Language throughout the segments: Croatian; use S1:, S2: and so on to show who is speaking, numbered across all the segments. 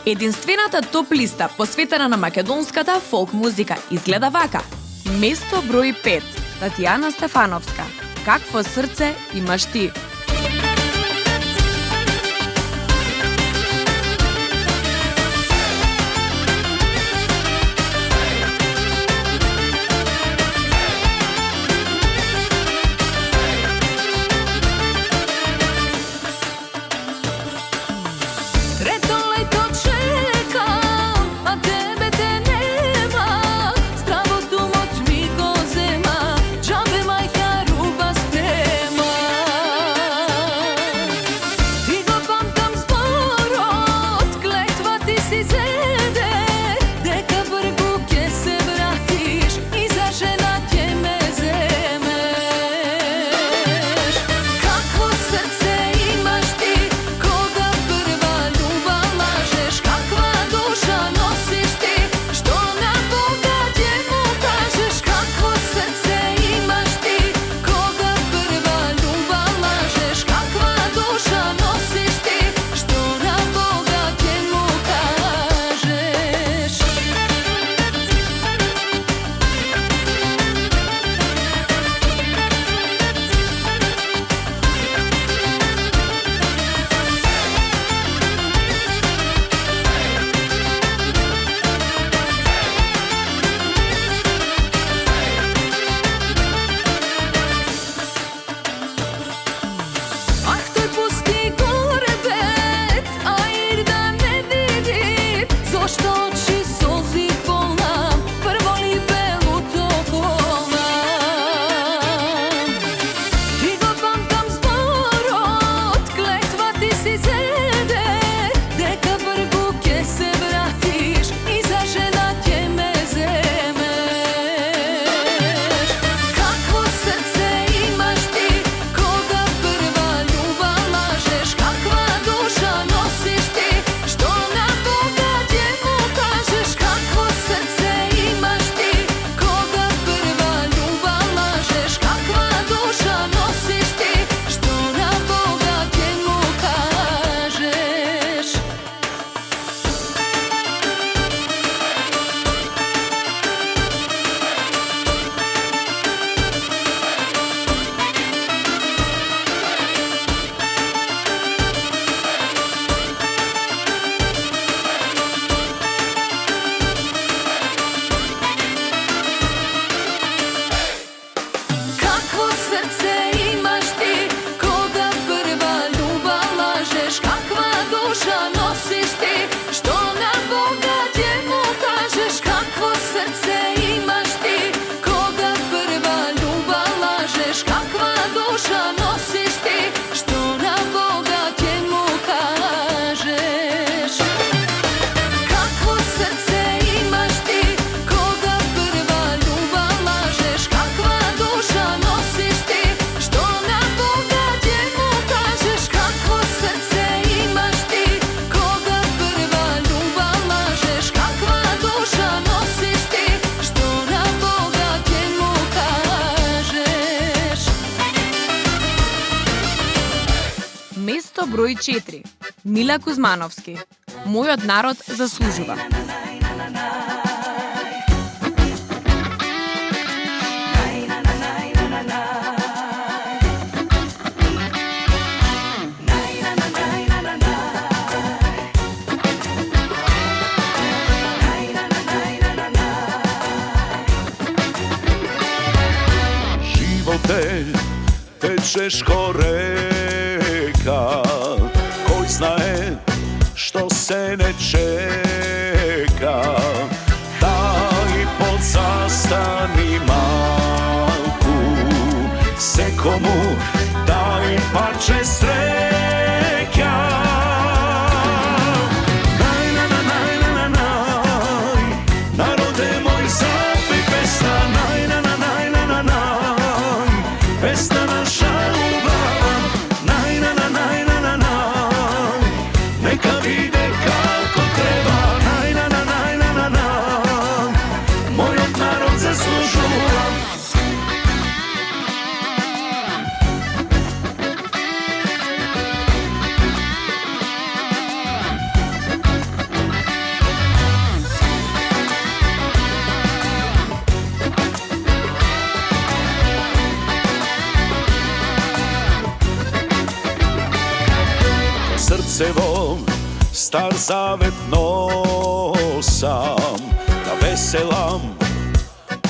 S1: Единствената топ листа посветена на македонската фолк музика изгледа вака. Место број 5. Татјана Стефановска. Какво срце имаш ти? Место број 4. Мила Кузмановски. Мојот народ заслужува.
S2: Животе течеш ко река, кој знае што се не чека. Дај подзастани малку, секому дај парче среќа. Народе мој, запеј песна, песна наша убава, нека виде како треба, мојот народ заслужува. star zavet nosam, da veselam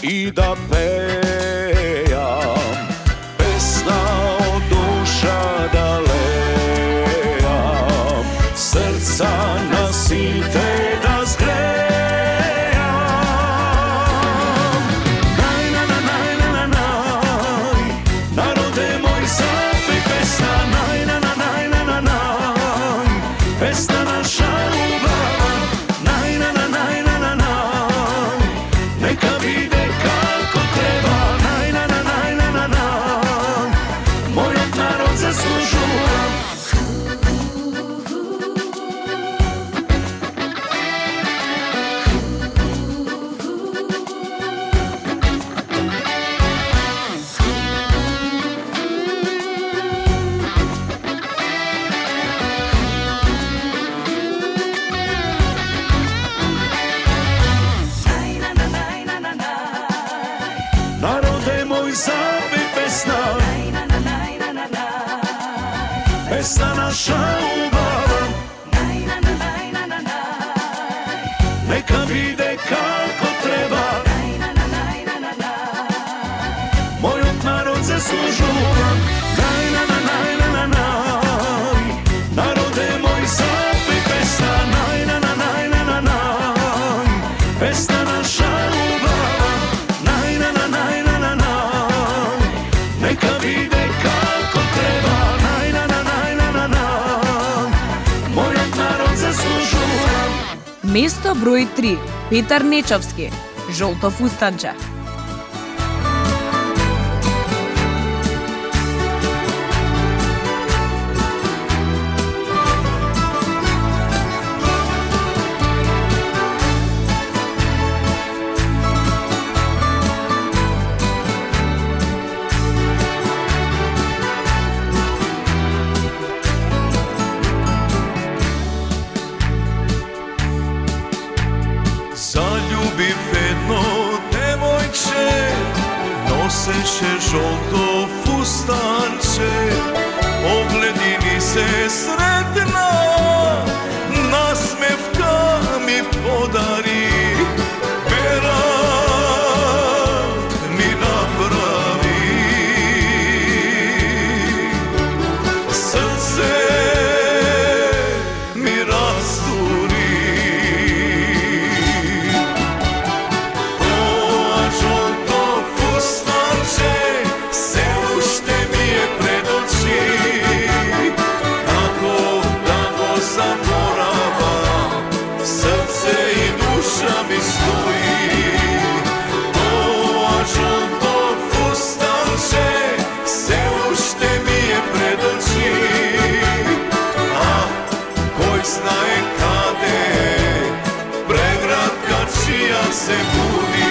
S2: i da pejam, pesna od duša da lejam, srca nasite da zgrejam. Naj, na, na, naj, na, na, naj, narode moj zapej pesna, naj, na, na, naj, na, na, naj, pesna naša ljubav, naj, na, na, naj, na, na, naj, neka vide kako treba, naj, na, na, naj, na, na, naj, moj narod zaslužuje. Narode moj zapej pesna, pesna naša ljubav, neka vide kako treba, moj narod zaslužuje. Naj, na, na, naj, na, na, naj, narode moj zapej pesna, naj, na, na, naj, na, na, naj, pesna naša ljubav, naj, na, na, naj, na, na, naj, neka vide kako treba, naj, na, na, naj, na, na, naj, moj narod zaslužuje.
S1: Место број 3. Петар Нечовски. Жолто фустанче.
S2: Zaljubив jedno devojče, noseše žolto fustanče, ogledini se sretna, nasmevka mi podari, perak mi napravi, srce mi rasturi. Se budi.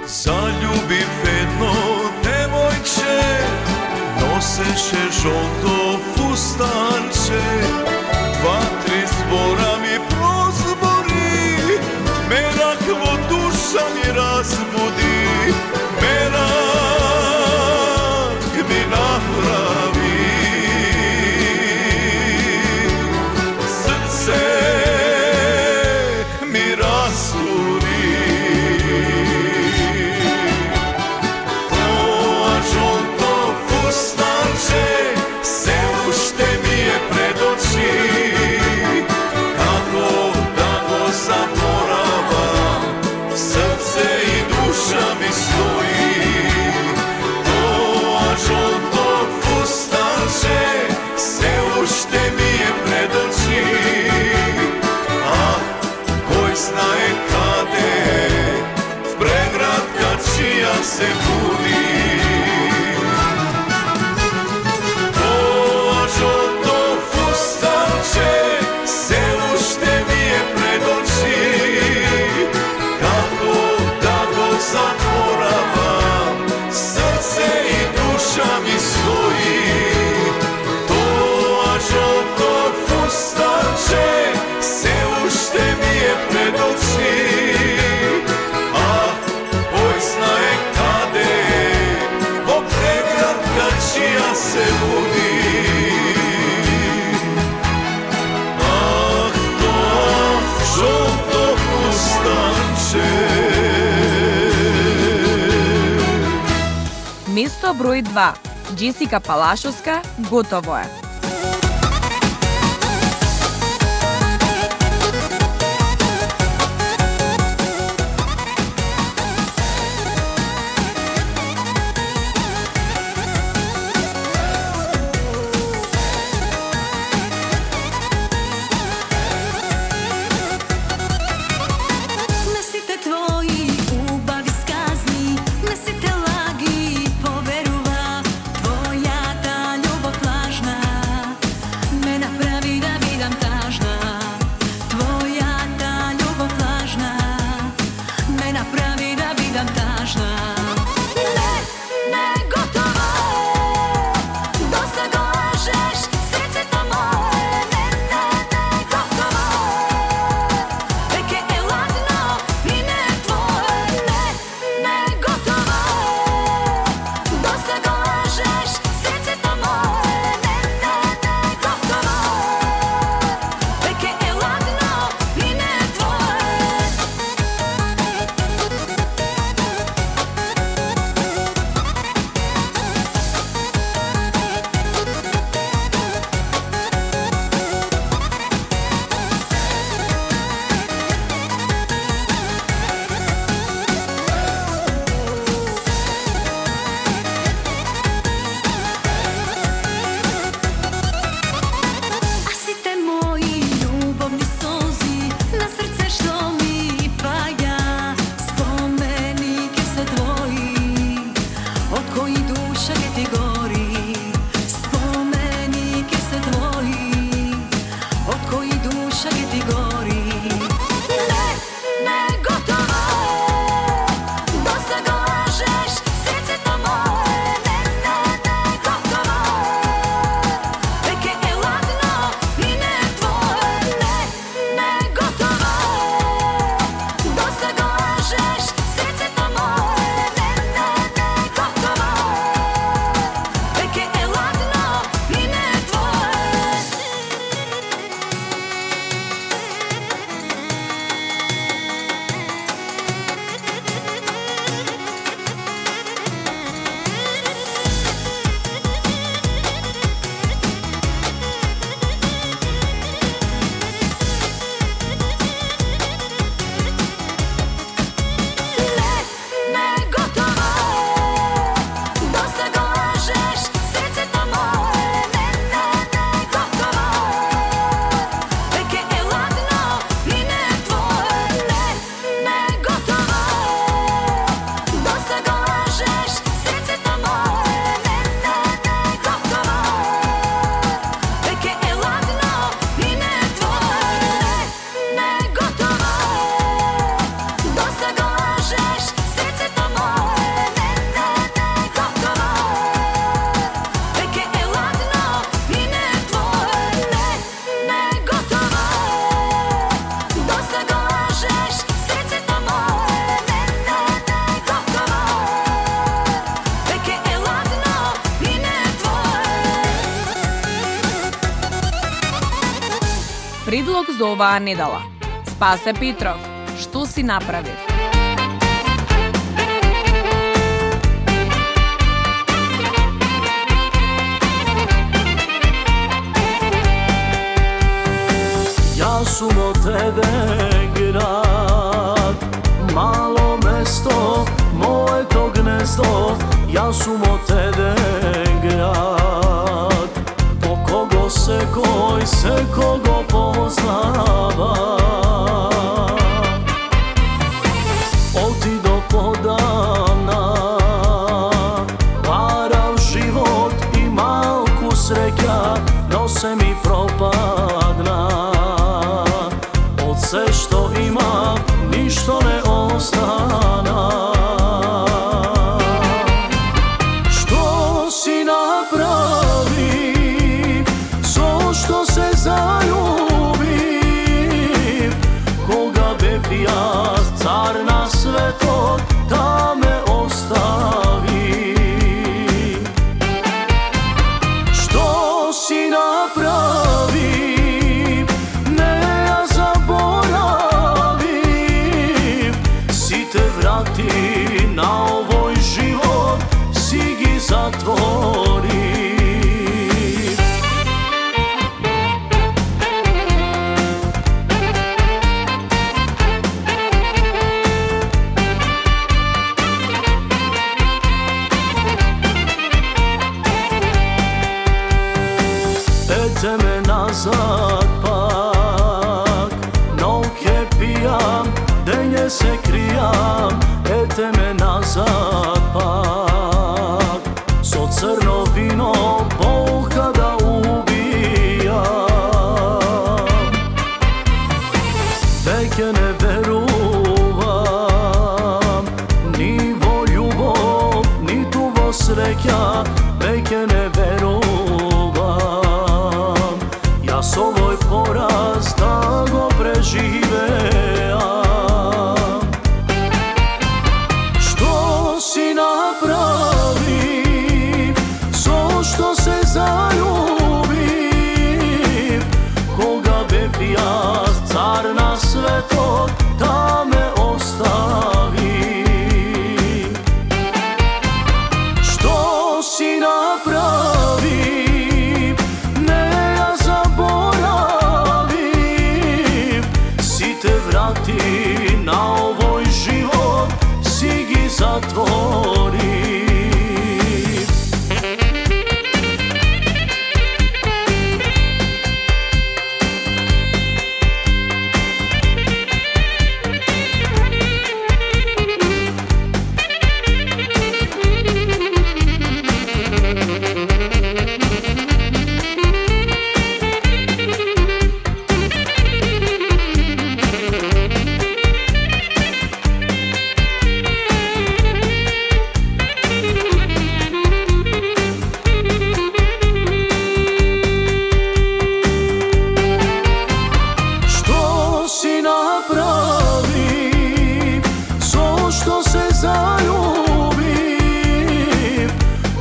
S2: Zaljubив jedno devojče, noseše žolto fustanče, 2-3 zbora mi prozbori, merak vo duša mi razbudi, merak mi napravi, srce mi rasturi. Stanče se
S1: Место број 2. Джесика Палашовска, готово е. Предлог за оваа недела. Спасе Петров, што си направив?
S2: Ja sum od tebe grad, malo mesto, moje to gnezdo. Ja sum od tebe grad, po kogo se kogo poznava. Oti do podana, varav život i malku sreća, nose mi propadna. Od sve što ima, ništo ne ostana. Što si napravi, so što se zaljubi?
S3: gde se krijam, ete me nazad pak. So crno vino pouka da ubija, veke ne veruvam ni vo ljubov, ni tu vo sreća, veke ne veruvam. Ja s ovoj poraz da go preživeam. Što si napravi, so što se zaljubiv, koga bi ja car na sveto da me ostavi. Što si napravi, ne ja zaboravim, si te vrati na ovoj život, si gi zatvori. Napravim, so što se zaljubim,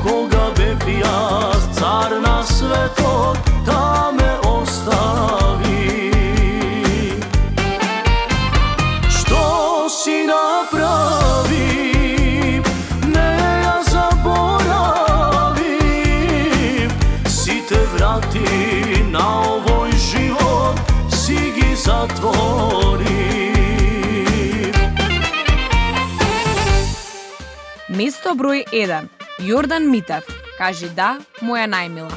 S3: koga bi ja car na sveto da me ostavi. Što si napravim, ne ja zaboravim, si te vrati na ovoj život, si gi zatvori.
S1: Место број 1. Јордан Митев. Кажи да, моја најмила.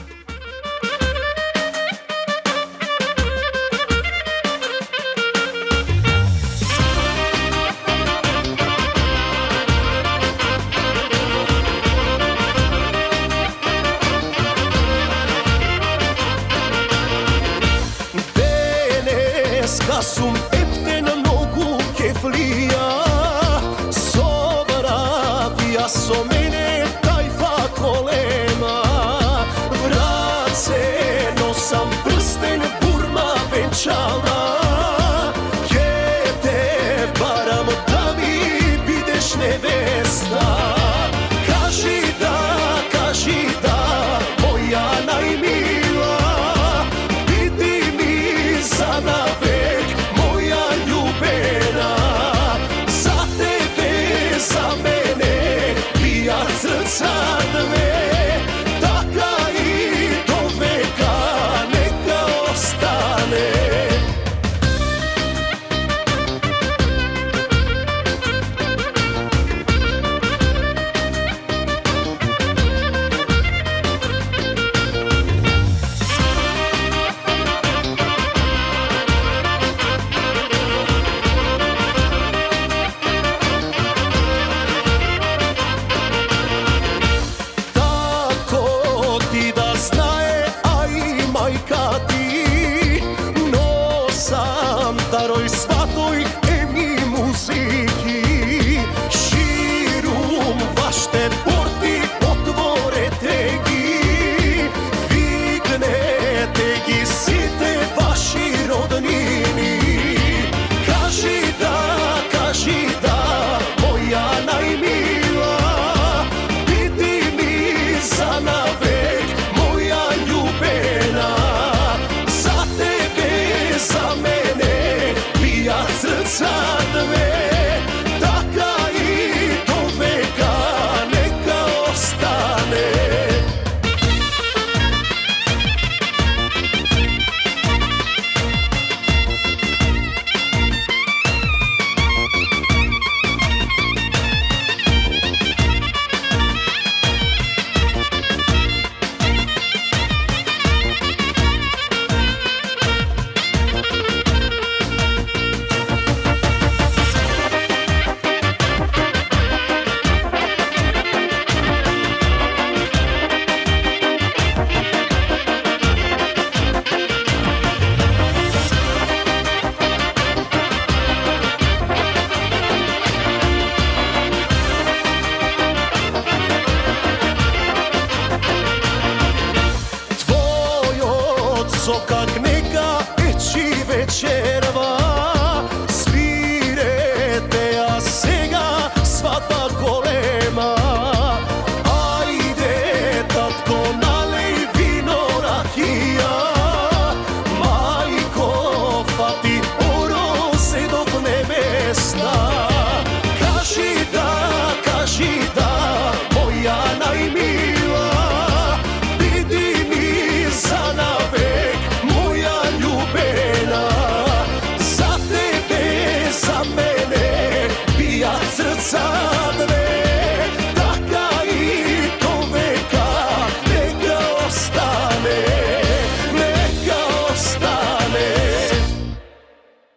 S3: Deneska sum epte na nogu keflija, ja so mene tajfa kolema. Vrat se nosam prsten burma venčala, ke te baram da mi bideš nevesta. Kaži da, moja najmila, bidi mi za navek moja ljubena. večerva. Svirete, a сега svadba golema. Ajde, tatko, nalej vino, rakija. Majko, fati